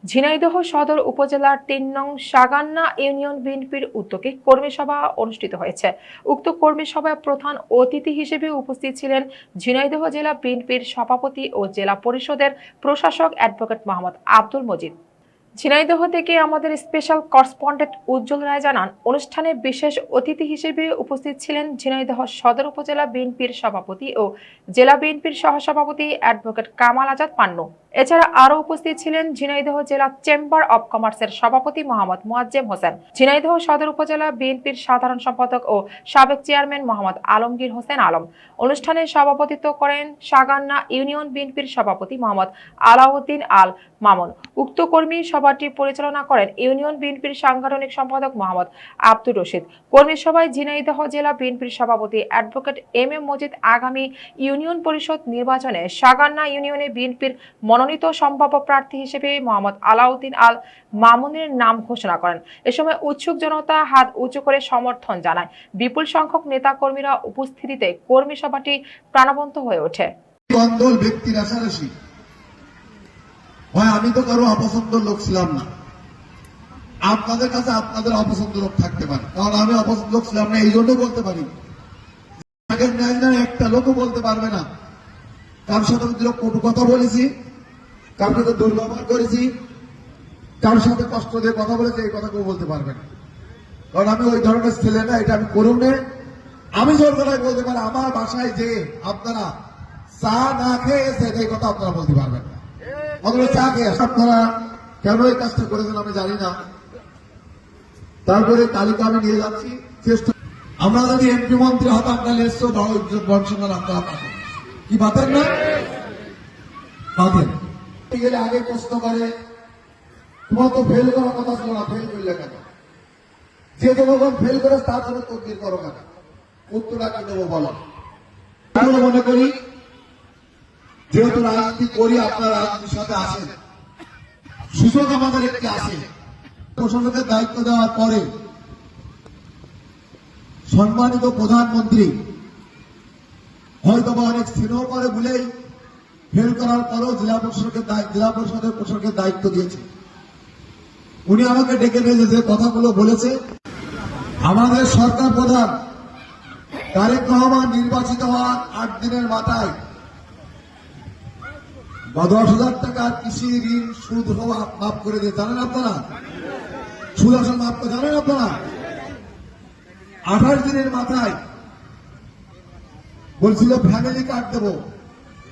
ঝিনাইদহ সদর উপজেলার ৩ নং সাগান্না ইউনিয়ন বিএনপির উদ্যোগে কর্মী সভা অনুষ্ঠিত হয়েছে। উক্ত কর্মী সভায় প্রধান অতিথি হিসেবে উপস্থিত ছিলেন ঝিনাইদহ জেলা বিএনপির সভাপতি ও জেলা পরিষদের প্রশাসক অ্যাডভোকেট মোহাম্মদ আব্দুল মজিদ। ঝিনাইদহ থেকে আমাদের স্পেশাল করেসপন্ডেন্ট উজ্জ্বল রায় জানান, অনুষ্ঠানে বিশেষ অতিথি হিসেবে উপস্থিত ছিলেন ঝিনাইদহ সদর উপজেলা বিএনপির সভাপতি ও জেলা বিএনপির সহসভাপতি অ্যাডভোকেট কামাল আজাদ পান্নু। এছাড়া আরও উপস্থিত ছিলেন ঝিনাইদহ জেলা চেম্বার অব কমার্সের সভাপতি মোহাম্মদ মুয়াজ্জেম হোসেন, ঝিনাইদহ সদর উপজেলা বিএনপির সাধারণ সম্পাদক ও সাবেক চেয়ারম্যান মোহাম্মদ আলমগীর হোসেন আলম। অনুষ্ঠানে সভাপতিত্ব করেন সাগান্না ইউনিয়ন বিএনপির সভাপতি মোহাম্মদ আলাউদ্দিন আল মামুন। উক্ত কর্মী সভাটি পরিচালনা করেন ইউনিয়ন বিএনপির সাংগঠনিক সম্পাদক মোহাম্মদ আব্দুর রশিদ। কর্মী সভায় ঝিনাইদহ জেলা বিএনপির সভাপতি অ্যাডভোকেট এম এম মজিদ আগামী ইউনিয়ন পরিষদ নির্বাচনে সাগান্না ইউনিয়নে বিএনপির মনোনীত সম্ভাব্য প্রার্থী হিসেবে মোহাম্মদ আলাউদ্দিন আল মামুনের নাম ঘোষণা করেন। এ সময় উৎসুক জনতা হাত উঁচু করে সমর্থন জানায়। বিপুল সংখ্যক নেতা কর্মীরা উপস্থিতিতে কর্মী সভাটি প্রাণবন্ত হয়ে ওঠে। আমি তো কারো অপছন্দ লোক ছিলাম না, আপনাদের কাছে আপনাদের অপছন্দ লোক থাকতে পারে, কারণ আমি অপছন্দ লোক ছিলাম না, এই জন্য বলতে পারি। একটা লোকও বলতে পারবে না কার সাথে কটু কথা বলেছি, কার সাথে দুর্ব্যবহার করেছি, কার সাথে কষ্ট দিয়ে কথা বলেছি, এই কথা কেউ বলতে পারবে না, কারণ আমি ওই ধরনের ছেলে না। এটা আমি করুন না। আমি জোর গলায় বলতে পারি, আমার বাসায় যে আপনারা চা না খেয়ে এসেছেন, এই কথা আপনারা বলতে পারবেন না। চা খেয়ে আপনারা কেন এই কাজটা করেছেন আমি জানি না। তারপরে তালিকা আমি নিয়ে যাচ্ছি। চেষ্টা আমরা যদি এমপি মন্ত্রী হতাম তাহলে এসছো বড় বংশধর আপনারা পাবেন কি পাতেন না পাবেন। গেলে আগে প্রশ্ন করে তোমার তো ফেল করার কথা ছিল না, ফেল করলে কেন? যে জনগণ ফেল করে তার জন্য তদবির করো কেন? উত্তরটা কি দেবো বলো? মনে করি যেহেতু রাজনীতি করি, আপনারা রাজনীতির সাথে আসেন, সুযোগ আমাদের একটি আছে। প্রশাসকের দায়িত্ব দেওয়ার পরে সম্মানিত প্রধানমন্ত্রী হয়তো অনেক স্নেহ করে বলেই ফেল করার পরেও জেলা পরিষদের প্রশাসকের দায়িত্ব দিয়েছে। উনি আমাকে ডেকে নিয়ে যে কথাগুলো বলেছে, আমাদের সরকার প্রধান তারেক রহমান নির্বাচিত হওয়ার 8 দিনের মাথায় 10,000 টাকার কৃষি ঋণ সুদ হওয়া মাফ করে দিয়ে, জানেন আপনারা? সুদ আসল মাফ করে জানেন আপনারা? 28 দিনের মাথায় বলছিল ফ্যামিলি কার্ড দেব,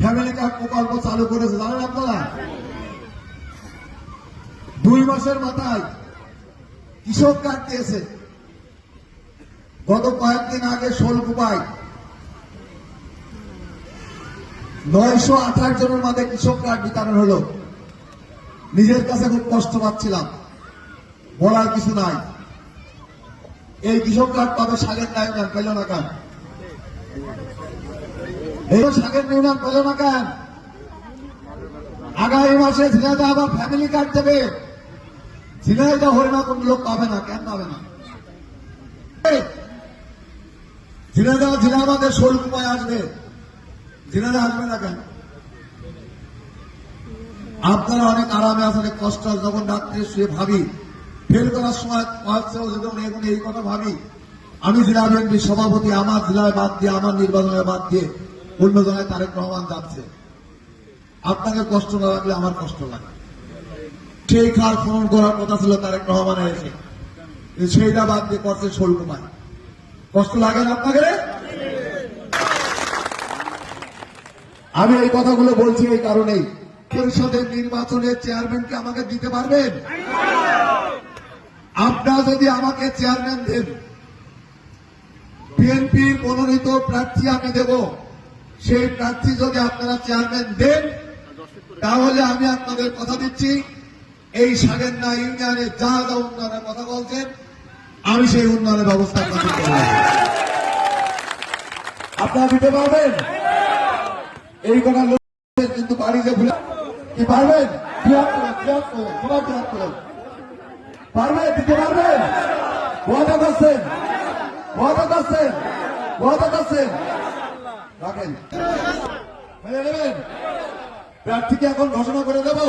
ফ্যামিলি কার্ড প্রকল্প চালু করেছে, জানেন আপনারা? 2 মাসের মাথায় কৃষক কার্ড দিয়েছে। গত কয়েকদিন আগে শোলকুপায় 928 জনের মাঝে কৃষক কার্ড বিতরণ হলো। নিজের কাছে খুব কষ্ট পাচ্ছিলাম, বলার কিছু নাই। এই কৃষক কার্ড পাবে সাগের ইউনিয়ন, পেল না কেন? এই সাগের ইউনিয়ন পেল না কেন? আগামী মাসে ঝিনাইদহ আবার ফ্যামিলি কার্ড দেবে। ঝিনাইদহ হরিণা কোন লোক পাবে না, কেন পাবে না? ঝিনাইদহ জেলা আমাদের শোলকুপায় আসবে, ঝিনাইদহ আসবে না কেন? আপনারা অনেক আরামে আছেন, অনেক কষ্ট। যখন রাত্রে শুয়ে ভাবি ফেল করার সময় এখন এই কথা ভাবি, আমি জেলা বিএনপির সভাপতি, আমার জেলায় বাদ দিয়ে, আমার নির্বাচনের বাদ দিয়ে অন্য জেলায় তারেক রহমান যাচ্ছে। আপনাকে কষ্ট না লাগলে আমার কষ্ট লাগে। সেই খাল খনন করার কথা ছিল তারেক রহমানের, এসে সেইটা বাদ দিয়ে করছে শোলকুমায়। কষ্ট লাগে না আপনাকে? আমি এই কথাগুলো বলছি এই কারণেই, পরিষদের নির্বাচনের চেয়ারম্যানকে আমাকে দিতে পারবেন? আপনারা যদি আমাকে চেয়ারম্যান দেন, বিএনপির মনোনীত প্রার্থী আমি দেব, সেই প্রার্থী যদি আপনারা চেয়ারম্যান দেন, তাহলে আমি আপনাদের কথা দিচ্ছি, এই সাগেন্না ইউনিয়নে যা যা উন্নয়নের কথা বলছেন, আমি সেই উন্নয়নের ব্যবস্থা আপনাদের করব। আপনারা দিতে পারবেন? এই কথা কিন্তু বাড়ি যে ভুলে কি পারবেন? পারবেন? দিতে পারবেন? ওয়াদা করছেন? ওয়াদা করছেন? ওয়াদা করছেন? রাখেন, মেনে নেবেন? প্রার্থীকে এখন ঘোষণা করে দেব।